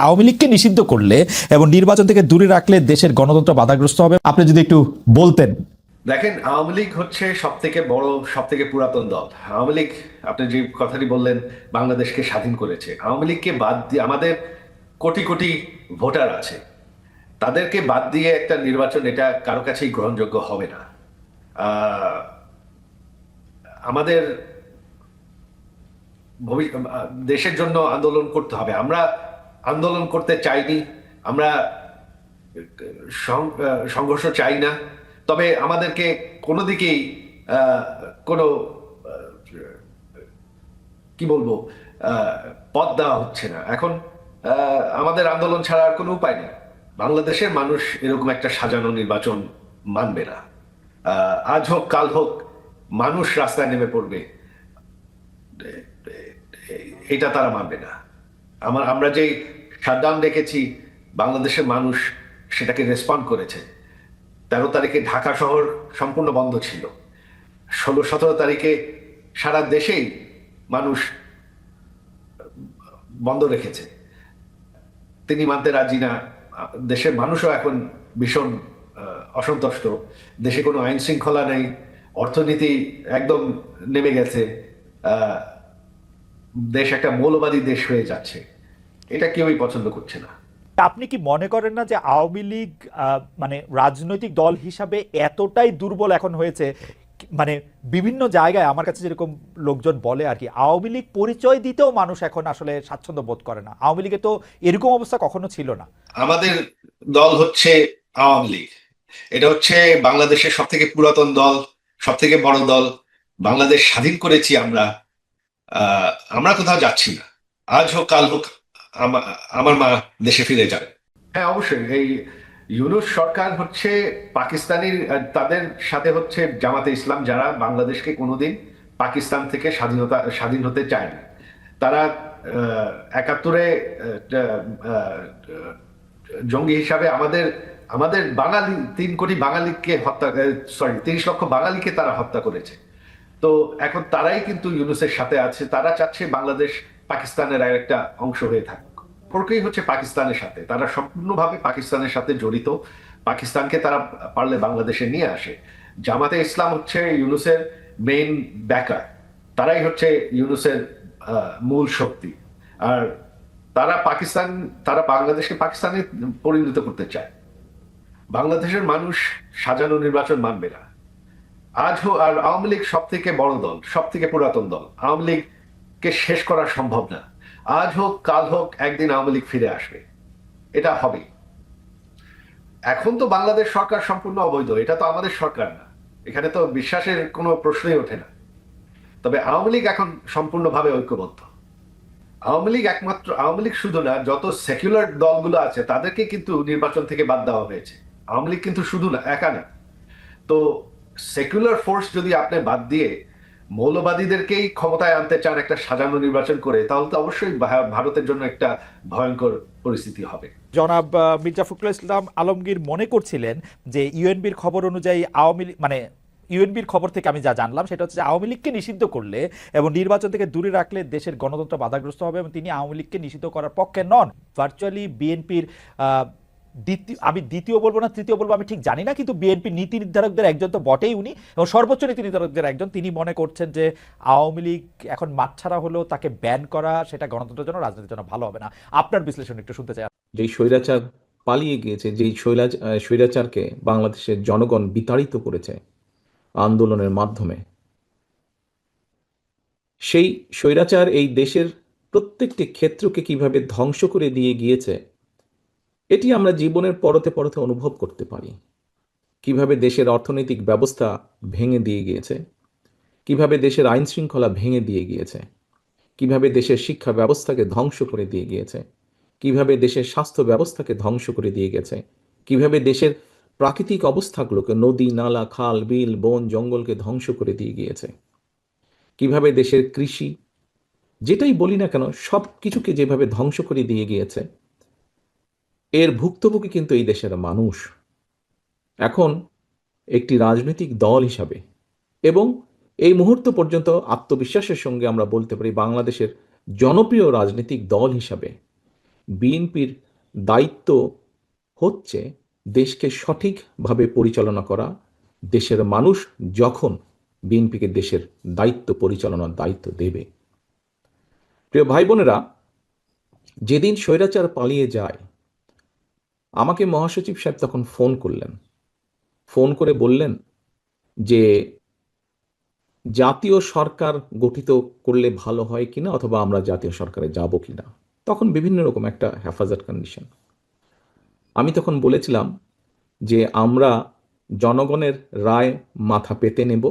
আওয়ামী লীগকে নিষিদ্ধ করলে এবং নির্বাচন থেকে দূরে রাখলে দেশের গণতন্ত্র বাধাগ্রস্ত হবে, আপনি যদি একটু বলতেন। দেখেন, আওয়ামী লীগ হচ্ছে সব থেকে বড়, সব থেকে পুরাতন দল। আওয়ামী লীগ, আপনি যে কথাটি বললেন, বাংলাদেশকে স্বাধীন করেছে। আওয়ামী লীগকে বাদ দিয়ে আমাদের কোটি কোটি ভোটার আছে, তাদেরকে বাদ দিয়ে একটা নির্বাচন, এটা কারো কাছেই গ্রহণযোগ্য হবে না। আহ, আমাদের দেশের জন্য আন্দোলন করতে হবে। আমরা আন্দোলন করতে চাইনি, আমরা সংঘর্ষ চাই না। তবে আমাদেরকে কোনো দিকেই আহ, কোনো আহ, কি বলবো, আহ, পথ দেওয়া হচ্ছে না এখন। আমাদের আন্দোলন ছাড়া আর কোনো উপায় নেই। বাংলাদেশের মানুষ এরকম একটা সাজানো নির্বাচন মানবে না। আজ হোক কাল হোক মানুষ রাস্তায় নেমে পড়বে, এটা তারা মানবে না। আমরা যে শাটডাউন দেখেছি, বাংলাদেশের মানুষ সেটাকে রেসপন্ড করেছে। 13 তারিখে ঢাকা শহর সম্পূর্ণ বন্ধ ছিল। 16-17 তারিখে সারা দেশেই মানুষ বন্ধ রেখেছে। তিনি মানতে রাজি না। দেশের মানুষও এখন ভীষণ অসন্তুষ্ট। দেশে কোনো আইন শৃঙ্খলা নেই, অর্থনীতি একদম নেমে গেছে। আহ, দেশ একটা মৌলবাদী দেশ হয়ে যাচ্ছে। এটা কেউই পছন্দ করছে না। আপনি কি মনে করেন না যে আওয়ামী লীগ মানে রাজনৈতিক দল হিসাবে এতটাই দুর্বল এখন হয়েছে? মানে বিভিন্ন জায়গায় আমার কাছে যেরকম লোকজন বলে আর কি, আওয়ামী লীগ পরিচয় দিতেও মানুষ এখন আসলে স্বাচ্ছন্দ্য বোধ করে না। আওয়ামী লীগে তো এরকম অবস্থা কখনো ছিল না। আমাদের দল হচ্ছে আওয়ামী লীগ। এটা হচ্ছে বাংলাদেশের সব থেকে পুরাতন দল, সব থেকে বড় দল। বাংলাদেশ স্বাধীন করেছি আমরা। আহ, আমরা কোথাও যাচ্ছি না। আজ হোক কাল হোক আমার মা দেশে ফিরে যাবে। হ্যাঁ, অবশ্যই। এই ইউনূস সরকার হচ্ছে পাকিস্তানি, তাদের সাথে হচ্ছে জামাতে ইসলাম, যারা বাংলাদেশকে কোনোদিন পাকিস্তান থেকে স্বাধীন হতে চায় না। তারা 71-এ জঙ্গি হিসাবে আমাদের আমাদের বাঙালি 3 কোটি বাঙালিকে হত্যা, সরি, 30 লক্ষ বাঙালিকে তারা হত্যা করেছে। তো এখন তারাই কিন্তু ইউনূসের সাথে আছে। তারা চাচ্ছে বাংলাদেশ পাকিস্তানের আর একটা অংশ হয়ে থাকুক। সম্পর্কই হচ্ছে পাকিস্তানের সাথে, তারা সম্পূর্ণভাবে পাকিস্তানের সাথে জড়িত। পাকিস্তানকে তারা পারলে বাংলাদেশে নিয়ে আসে। জামাতে ইসলাম হচ্ছে ইউনূসের মেইন ব্যাকার। তারাই হচ্ছে ইউনূসের মূল শক্তি। আর তারা বাংলাদেশকে পাকিস্তানে পরিণত করতে চায়। বাংলাদেশের মানুষ সাজানো নির্বাচন মানবে না। আর আওয়ামী লীগ সব থেকে বড় দল, সব থেকে পুরাতন দল। আওয়ামী লীগকে শেষ করা সম্ভব না। আজ হোক কাল হোক একদিন আওয়ামী লীগ ফিরে আসবে, এটা হবে। এখন তো বাংলাদেশ সরকার সম্পূর্ণ অবৈধ, এটা তো আমাদের সরকার না। এখানে তো বিশ্বাসের কোনো প্রশ্নই ওঠে না। তবে আওয়ামী লীগ এখন সম্পূর্ণভাবে ঐক্যবদ্ধ। আওয়ামী লীগ শুধু না, যত সেকুলার দলগুলো আছে তাদেরকে কিন্তু নির্বাচন থেকে বাদ দেওয়া হয়েছে। আওয়ামী লীগ কিন্তু শুধু না, একা না। তো সেকুলার ফোর্স যদি আপনি বাদ দিয়ে মৌলবাদীদেরকেই ক্ষমতায় আনতে চান একটা সাজানো নির্বাচন করে, তাহলে তো অবশ্যই ভারতের জন্য একটা ভয়ঙ্কর পরিস্থিতি হবে। জনাব মির্জা ফখরুল ইসলাম আলমগীর মনে করছিলেন যে ইউএনবির খবর অনুযায়ী আওয়ামী লীগ মানে ইউএনবির খবর থেকে আমি যা জানলাম সেটা হচ্ছে যে আওয়ামী লীগকে নিষিদ্ধ করলে এবং নির্বাচন থেকে দূরে রাখলে দেশের গণতন্ত্র বাধাগ্রস্ত হবে এবং তিনি আওয়ামী লীগকে নিষিদ্ধ করার পক্ষে নন। ভার্চুয়ালি বিএনপির আমি দ্বিতীয় বলবো না তৃতীয় বলবো আমি ঠিক জানি না, কিন্তু বিএনপি নীতি নির্ধারকদের একজন তো বটেই উনি, এবং সর্বোচ্চ নীতি নির্ধারকদের একজন। তিনি মনে করছেন যে আওয়ামী লীগ এখন মাঠছাড়া হলেও তাকে ব্যান করা সেটা গণতন্ত্রের জন্য, রাজনীতির জন্য ভালো হবে না। আপনার বিশ্লেষণ একটু শুনতে চাই। যেই স্বৈরাচার পালিয়ে গিয়েছে, যেই স্বৈরাচারকে বাংলাদেশের জনগণ বিতাড়িত করেছে আন্দোলনের মাধ্যমে, সেই স্বৈরাচার এই দেশের প্রত্যেকটি ক্ষেত্রকে কিভাবে ধ্বংস করে দিয়ে গিয়েছে এটি আমরা জীবনের পরতে পরতে অনুভব করতে পারি। কিভাবে দেশের অর্থনৈতিক ব্যবস্থা ভেঙে দিয়ে গিয়েছে, কিভাবে দেশের আইন শৃঙ্খলা ভেঙে দিয়ে গিয়েছে, কিভাবে দেশের শিক্ষা ব্যবস্থাকে ধ্বংস করে দিয়ে গিয়েছে, কিভাবে দেশের স্বাস্থ্য ব্যবস্থাকে ধ্বংস করে দিয়ে গেছে, কিভাবে দেশের প্রাকৃতিক অবস্থাগুলোকে, নদী নালা খাল বিল বন জঙ্গলকে ধ্বংস করে দিয়ে গিয়েছে, কিভাবে দেশের কৃষি, যেটাই বলি না কেন, সব কিছুকে যেভাবে ধ্বংস করে দিয়ে গিয়েছে, এর ভুক্তভোগী কিন্তু এই দেশের মানুষ। এখন একটি রাজনৈতিক দল হিসাবে এবং এই মুহূর্ত পর্যন্ত আত্মবিশ্বাসের সঙ্গে আমরা বলতে পারি বাংলাদেশের জনপ্রিয় রাজনৈতিক দল হিসাবে বিএনপির দায়িত্ব হচ্ছে দেশকে সঠিকভাবে পরিচালনা করা। দেশের মানুষ যখন বিএনপিকে দেশের দায়িত্ব পরিচালনার দায়িত্ব দেবে, প্রিয় ভাই বোনেরা, যেদিন স্বৈরাচার পালিয়ে যায়, আমাকে মহাসচিব সাহেব তখন ফোন করলেন। ফোন করে বললেন যে জাতীয় সরকার গঠিত করলে ভালো হয় কিনা, অথবা আমরা জাতীয় সরকারে যাব কিনা। তখন বিভিন্ন রকম একটা হেফাজত কন্ডিশন। আমি তখন বলেছিলাম যে আমরা জনগণের রায় মাথা পেতে নেব,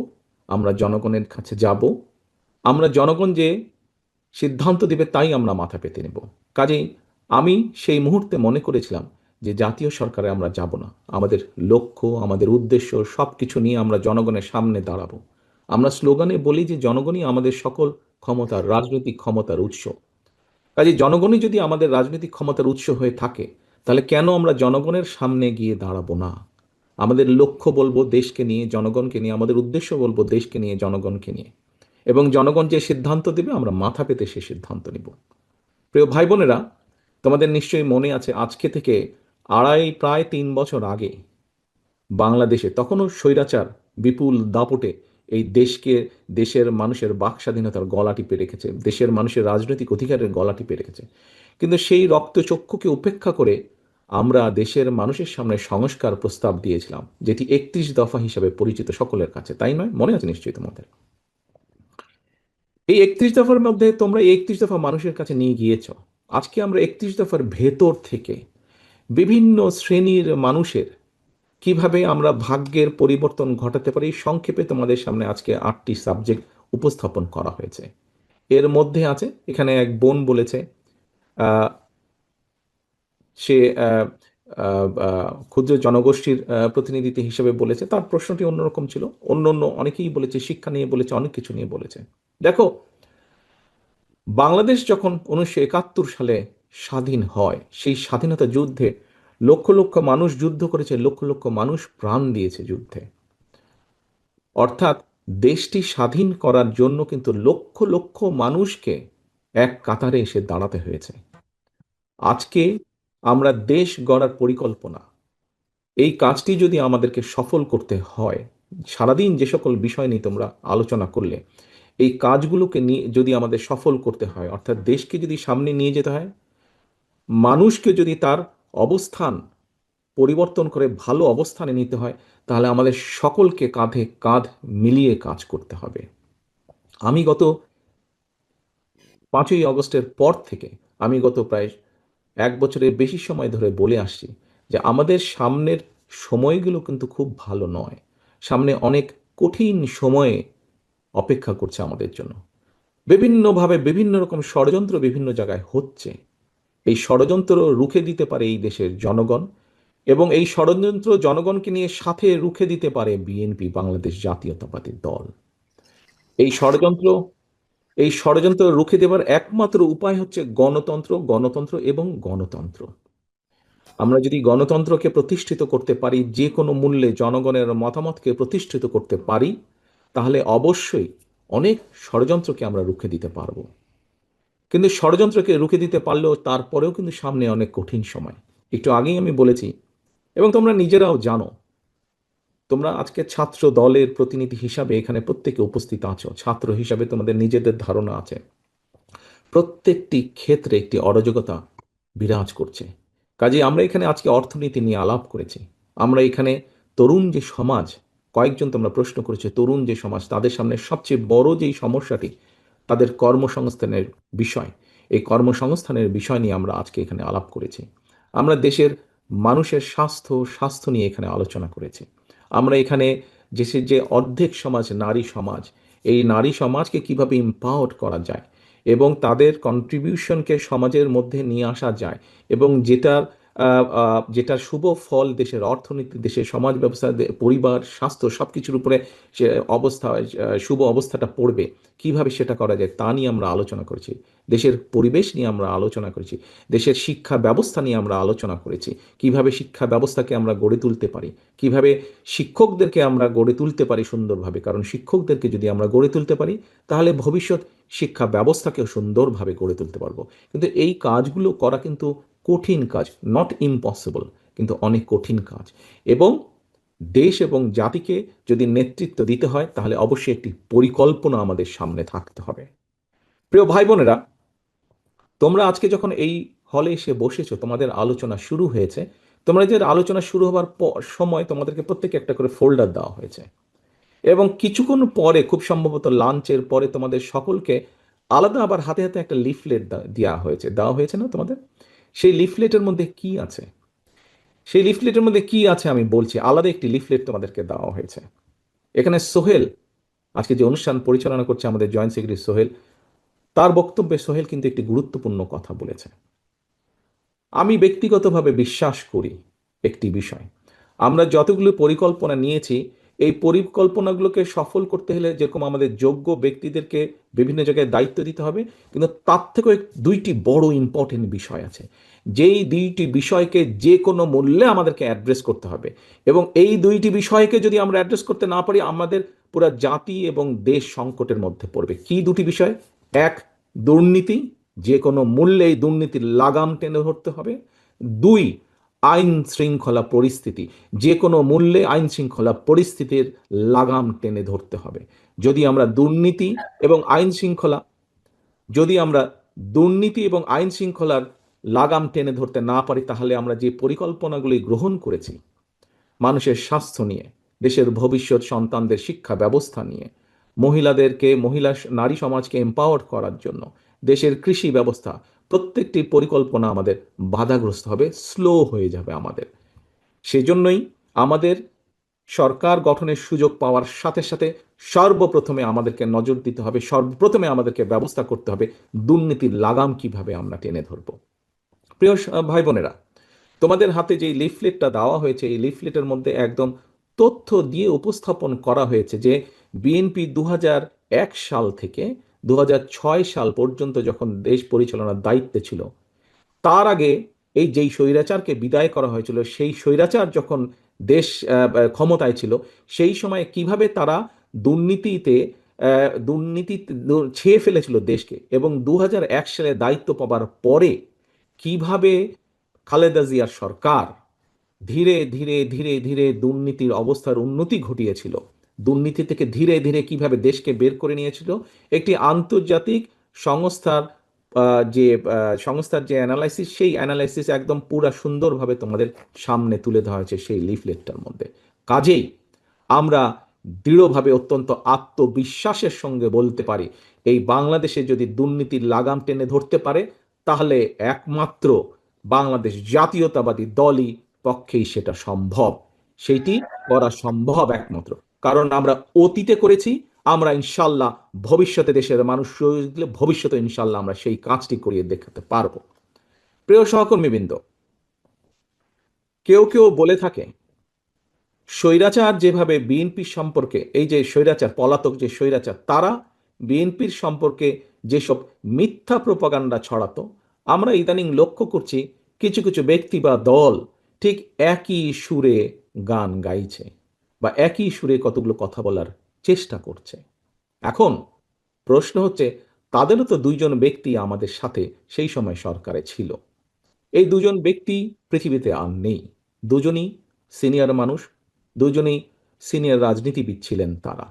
আমরা জনগণের কাছে যাব, আমরা জনগণ যে সিদ্ধান্ত দেবে তাই আমরা মাথা পেতে নেব। কাজেই আমি সেই মুহূর্তে মনে করেছিলাম যে জাতীয় সরকারে আমরা যাব না। আমাদের লক্ষ্য, আমাদের উদ্দেশ্য সব কিছু নিয়ে আমরা জনগণের সামনে দাঁড়াবো। আমরা স্লোগানে বলি যে জনগণই আমাদের সকল ক্ষমতার, রাজনৈতিক ক্ষমতার উৎস। কাজে জনগণই যদি আমাদের রাজনৈতিক ক্ষমতার উৎস হয়ে থাকে, তাহলে কেন আমরা জনগণের সামনে গিয়ে দাঁড়াবো না? আমাদের লক্ষ্য বলবো দেশকে নিয়ে, জনগণকে নিয়ে, আমাদের উদ্দেশ্য বলবো দেশকে নিয়ে, জনগণকে নিয়ে, এবং জনগণ যে সিদ্ধান্ত দেবে আমরা মাথা পেতে সে সিদ্ধান্ত নিব। প্রিয় ভাই বোনেরা, তোমাদের নিশ্চয়ই মনে আছে আজকে থেকে প্রায় 3 বছর আগে বাংলাদেশে তখনও স্বৈরাচার বিপুল দাপটে এই দেশকে, দেশের মানুষের বাক স্বাধীনতার গলা টিপে রেখেছে, দেশের মানুষের রাজনৈতিক অধিকারের গলা টিপে রেখেছে। কিন্তু সেই রক্তচক্ষুকে উপেক্ষা করে আমরা দেশের মানুষের সামনে সংস্কার প্রস্তাব দিয়েছিলাম, যেটি 31 দফা হিসাবে পরিচিত সকলের কাছে, তাই নয়? মনে আছে নিশ্চয়ই তোমাদের। এই 31 দফার মধ্যে তোমরা এই 31 দফা মানুষের কাছে নিয়ে গিয়েছ। আজকে আমরা 31 দফার ভেতর থেকে বিভিন্ন শ্রেণীর মানুষের কিভাবে আমরা ভাগ্যের পরিবর্তন ঘটাতে পারি, সংক্ষেপে তোমাদের সামনে আজকে 8টি সাবজেক্ট উপস্থাপন করা হয়েছে। এর মধ্যে আছে, এখানে এক বোন বলেছে আহ, সে ক্ষুদ্র জনগোষ্ঠীর প্রতিনিধিত্ব হিসেবে বলেছে, তার প্রশ্নটি অন্যরকম ছিল। অন্য অন্য অনেকেই বলেছে, শিক্ষা নিয়ে বলেছে, অনেক কিছু নিয়ে বলেছে। দেখো, বাংলাদেশ যখন 1971 সালে স্বাধীন হয়, সেই স্বাধীনতা যুদ্ধে লক্ষ লক্ষ মানুষ যুদ্ধ করেছে, লক্ষ লক্ষ মানুষ প্রাণ দিয়েছে যুদ্ধে। অর্থাৎ দেশটি স্বাধীন করার জন্য কিন্তু লক্ষ লক্ষ মানুষকে এক কাতারে এসে দাঁড়াতে হয়েছে। আজকে আমরা দেশ গড়ার পরিকল্পনা, এই কাজটি যদি আমাদেরকে সফল করতে হয়, সারাদিন যে সকল বিষয় নিয়ে তোমরা আলোচনা করলে, এই কাজগুলোকে নিয়ে যদি আমাদের সফল করতে হয়, অর্থাৎ দেশকে যদি সামনে নিয়ে যেতে হয়, মানুষকে যদি তার অবস্থান পরিবর্তন করে ভালো অবস্থানে নিতে হয়, তাহলে আমাদের সকলকে কাঁধে কাঁধ মিলিয়ে কাজ করতে হবে। আমি গত 5ই আগস্টের পর থেকে, আমি গত প্রায় 1 বছরের বেশি সময় ধরে বলে আসছি যে আমাদের সামনের সময়গুলো কিন্তু খুব ভালো নয়। সামনে অনেক কঠিন সময়ে অপেক্ষা করছে আমাদের জন্য। বিভিন্নভাবে বিভিন্ন রকম ষড়যন্ত্র বিভিন্ন জায়গায় হচ্ছে। এই ষড়যন্ত্র রুখে দিতে পারে এই দেশের জনগণ, এবং এই ষড়যন্ত্র জনগণকে নিয়ে সাথে রুখে দিতে পারে বিএনপি, বাংলাদেশ জাতীয়তাবাদী দল। এই ষড়যন্ত্র এই ষড়যন্ত্র রুখে দেবার একমাত্র উপায় হচ্ছে গণতন্ত্র, গণতন্ত্র এবং গণতন্ত্র। আমরা যদি গণতন্ত্রকে প্রতিষ্ঠিত করতে পারি, যে কোনো মূল্যে জনগণের মতামতকে প্রতিষ্ঠিত করতে পারি, তাহলে অবশ্যই অনেক ষড়যন্ত্রকে আমরা রুখে দিতে পারবো। কিন্তু ষড়যন্ত্রকে রুখে দিতে পারলেও তারপরেও কিন্তু সামনে অনেক কঠিন সময়। একটু আগেই আমি বলেছি, এবং তোমরা নিজেরাও জানো, তোমরা আজকে ছাত্র দলের প্রতিনিধি হিসাবে এখানে প্রত্যেকে উপস্থিত আছো, ছাত্র হিসাবে তোমাদের নিজেদের ধারণা আছে। প্রত্যেকটি ক্ষেত্রে একটি অরাজকতা বিরাজ করছে। কাজে আমরা এখানে আজকে অর্থনীতি নিয়ে আলাপ করেছি। আমরা এখানে তরুণ যে সমাজ, কয়েকজন তোমরা প্রশ্ন করেছো, তরুণ যে সমাজ, তাদের সামনে সবচেয়ে বড় যেই সমস্যাটি, তাদের কর্মসংস্থানের বিষয়, এই কর্মসংস্থানের বিষয় নিয়ে আমরা আজকে এখানে আলাপ করেছি। আমরা দেশের মানুষের স্বাস্থ্য নিয়ে এখানে আলোচনা করেছি। আমরা এখানে দেশের যে অর্ধেক সমাজ নারী সমাজ, এই নারী সমাজকে কিভাবে ইম্পাওয়ার করা যায় এবং তাদের কন্ট্রিবিউশনকে সমাজের মধ্যে নিয়ে আসা যায়, এবং যেটার যেটার শুভ ফল দেশের অর্থনীতি, দেশের সমাজ ব্যবস্থা, পরিবার, স্বাস্থ্য সবকিছুর উপরে সে অবস্থা, শুভ অবস্থাটা পড়বে, কিভাবে সেটা করা যায় তা নিয়ে আমরা আলোচনা করেছি। দেশের পরিবেশ নিয়ে আমরা আলোচনা করেছি। দেশের শিক্ষা ব্যবস্থা নিয়ে আমরা আলোচনা করেছি। কিভাবে শিক্ষা ব্যবস্থাকে আমরা গড়ে তুলতে পারি, কিভাবে শিক্ষকদেরকে আমরা গড়ে তুলতে পারি সুন্দরভাবে, কারণ শিক্ষকদেরকে যদি আমরা গড়ে তুলতে পারি তাহলে ভবিষ্যৎ শিক্ষা ব্যবস্থাকেও সুন্দরভাবে গড়ে তুলতে পারবো। কিন্তু এই কাজগুলো করা কিন্তু কঠিন কাজ, নট ইম্পসিবল, কিন্তু অনেক কঠিন কাজ। এবং দেশ এবং জাতিকে যদি নেতৃত্ব দিতে হয় তাহলে অবশ্যই একটি পরিকল্পনা আমাদের সামনে থাকতে হবে। প্রিয় ভাই বোনেরা, তোমরা আজকে যখন এই হলে এসে বসেছো, তোমাদের আলোচনা শুরু হয়েছে, তোমরা যে আলোচনা শুরু হবার সময় তোমাদেরকে প্রত্যেকে একটা করে ফোল্ডার দেওয়া হয়েছে, এবং কিছুক্ষণ পরে, খুব সম্ভবত লাঞ্চের পরে, তোমাদের সকলকে আলাদা আবার হাতে হাতে একটা লিফলেট দেওয়া হয়েছে না তোমাদের? সেই লিফলেটের মধ্যে কি আছে? সেই লিফলেটের মধ্যে কি আছে আমি বলছি। আলাদা একটি লিফলেট তোমাদেরকে দেওয়া হয়েছে। এখানে সোহেল, আজকে যে অনুষ্ঠান পরিচালনা করছে আমাদের জয়েন্ট সেক্রেটারি সোহেল, তার বক্তব্যে সোহেল কিন্তু একটি গুরুত্বপূর্ণ কথা বলেছে। আমি ব্যক্তিগতভাবে বিশ্বাস করি একটি বিষয়, আমরা যতগুলো পরিকল্পনা নিয়েছি, এই পরিকল্পনাগুলোকে সফল করতে হলে যেরকম আমাদের যোগ্য ব্যক্তিদেরকে বিভিন্ন জায়গায় দায়িত্ব দিতে হবে, কিন্তু তার থেকেও দুইটি বড় ইম্পর্টেন্ট বিষয় আছে, যেই দুইটি বিষয়কে যে কোনো মূল্যে আমাদেরকে অ্যাড্রেস করতে হবে। এবং এই দুইটি বিষয়কে যদি আমরা অ্যাড্রেস করতে না পারি, আমাদের পুরো জাতি এবং দেশ সংকটের মধ্যে পড়বে। কি দুটি বিষয়? এক, দুর্নীতি, যে কোনো মূল্যে এই দুর্নীতির লাগাম টেনে ধরতে হবে। দুই, আইন শৃঙ্খলা পরিস্থিতি, যে কোনো মূল্যে আইন শৃঙ্খলা পরিস্থিতির লাগাম টেনে ধরতে হবে। যদি আমরা দুর্নীতি এবং আইন শৃঙ্খলা যদি আমরা দুর্নীতি এবং আইন শৃঙ্খলার লাগাম টেনে ধরতে না পারি, তাহলে আমরা যে পরিকল্পনাগুলি গ্রহণ করেছি মানুষের স্বাস্থ্য নিয়ে, দেশের ভবিষ্যৎ সন্তানদের শিক্ষা ব্যবস্থা নিয়ে, নারী সমাজকে এম্পাওয়ার করার জন্য, দেশের কৃষি ব্যবস্থা, প্রত্যেকটি পরিকল্পনা আমাদের বাধাগ্রস্ত হবে, স্লো হয়ে যাবে আমাদের। সেজন্যই আমাদের সরকার গঠনের সুযোগ পাওয়ার সাথে সাথে সর্বপ্রথমে আমাদেরকে নজর দিতে হবে, সর্বপ্রথমে আমাদেরকে ব্যবস্থা করতে হবে দুর্নীতির লাগাম কিভাবে আমরা টেনে ধরব। প্রিয় ভাই বোনেরা, তোমাদের হাতে যে লিফলেটটা দেওয়া হয়েছে, এই লিফলেটের মধ্যে একদম তথ্য দিয়ে উপস্থাপন করা হয়েছে যে বিএনপি 2001 সাল থেকে 2006 সাল পর্যন্ত যখন দেশ পরিচালনার দায়িত্বে ছিল, তার আগে এই যেই স্বৈরাচারকে বিদায় করা হয়েছিল, সেই স্বৈরাচার যখন দেশ ক্ষমতায় ছিল, সেই সময় কিভাবে তারা দুর্নীতিতে দুর্নীতি ছেয়ে ফেলেছিল দেশকে, এবং 2001 সালে দায়িত্ব পাবার পরে কিভাবে খালেদা জিয়ার সরকার ধীরে ধীরে ধীরে ধীরে দুর্নীতির অবস্থার উন্নতি ঘটিয়েছিল, দুর্নীতি থেকে ধীরে ধীরে কিভাবে দেশকে বের করে নিয়েছিল, একটি আন্তর্জাতিক সংস্থার যে অ্যানালাইসিস, সেই অ্যানালাইসিস একদম পুরা সুন্দরভাবে তোমাদের সামনে তুলে ধরা হয়েছে সেই লিফলেটটার মধ্যে। কাজেই আমরা দৃঢ়ভাবে, অত্যন্ত আত্মবিশ্বাসের সঙ্গে বলতে পারি, এই বাংলাদেশে যদি দুর্নীতির লাগাম টেনে ধরতে পারে, তাহলে একমাত্র বাংলাদেশ জাতীয়তাবাদী দলই পক্ষেই সেটা সম্ভব। সেইটি করা সম্ভব একমাত্র কারণ আমরা অতীতে করেছি, আমরা ইনশাল্লাহ ভবিষ্যতে দেশের মানুষ দিলে ভবিষ্যতে ইনশাল্লাহ আমরা সেই কাজটি করিয়ে দেখাতে পারবো। প্রিয় সহকর্মীবৃন্দ, কেউ কেউ বলে থাকে স্বৈরাচার যেভাবে বিএনপির সম্পর্কে, এই যে স্বৈরাচার, পলাতক যে স্বৈরাচার, তারা বিএনপির সম্পর্কে যেসব মিথ্যা প্রোপাগান্ডা ছড়াতো, আমরা ইদানিং লক্ষ্য করছি কিছু কিছু ব্যক্তি বা দল ঠিক একই সুরে গান গাইছে বা একই সুরে কতগুলো কথা বলার চেষ্টা করছে। এখন প্রশ্ন হচ্ছে, তাদেরও তো দুইজন ব্যক্তি আমাদের সাথে সেই সময় সরকারে ছিল। এই দুজন ব্যক্তি পৃথিবীতে আর নেই। দুজনই সিনিয়র মানুষ, দুজনেই সিনিয়র রাজনীতিবিদ ছিলেন। তারা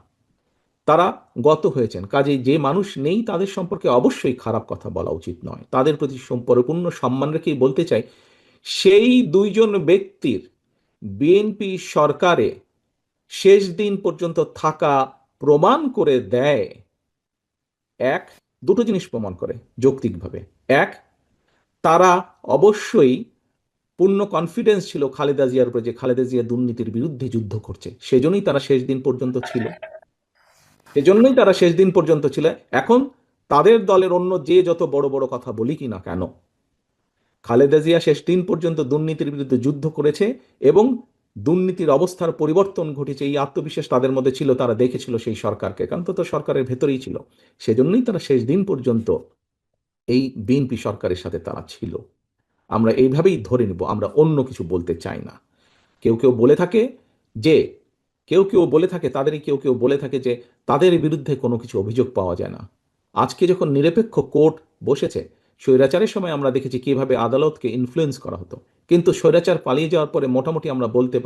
তারা গত হয়েছেন। কাজেই যে মানুষ নেই তাদের সম্পর্কে অবশ্যই খারাপ কথা বলা উচিত নয়। তাদের প্রতি পরিপূর্ণ সম্মান রেখেই বলতে চাই, সেই দুইজন ব্যক্তির বিএনপি সরকারে শেষ দিন পর্যন্ত থাকা প্রমাণ করে দেয়, দুটো জিনিস প্রমাণ করে যৌক্তিকভাবে। এক, তারা অবশ্যই পূর্ণ কনফিডেন্স ছিল খালেদা জিয়ার উপরে, যে খালেদা জিয়া দুর্নীতির বিরুদ্ধে যুদ্ধ করছে, সেজন্যই তারা শেষ দিন পর্যন্ত ছিল। এখন তাদের দলের অন্য যে যত বড় বড় কথা বলি কি না কেন, খালেদা জিয়া শেষ দিন পর্যন্ত দুর্নীতির বিরুদ্ধে যুদ্ধ করেছে এবং দুর্নীতির অবস্থার পরিবর্তন ঘটেছে, এই আত্মবিশ্বাস তাদের মধ্যে ছিল, তারা দেখেছিল সেই সরকারকে, কারণ তো সরকারের ভেতরেই ছিল। সেজন্যই তারা শেষ দিন পর্যন্ত এই বিএনপি সরকারের সাথে তারা ছিল। আমরা এইভাবেই ধরে নিব, আমরা অন্য কিছু বলতে চাই না। কেউ কেউ বলে থাকে যে তাদেরই কেউ কেউ বলে থাকে যে তাদের বিরুদ্ধে কোনো কিছু অভিযোগ পাওয়া যায় না। আজকে যখন নিরপেক্ষ কোর্ট বসেছে, স্বৈরাচারের সময় আমরা দেখেছি কিভাবে আদালতকে ইনফ্লুয়েন্স করা হতো, কিন্তু স্বৈরাচার পালিয়ে যাওয়ার পরে মোটামুটি আমরা বলতে পারি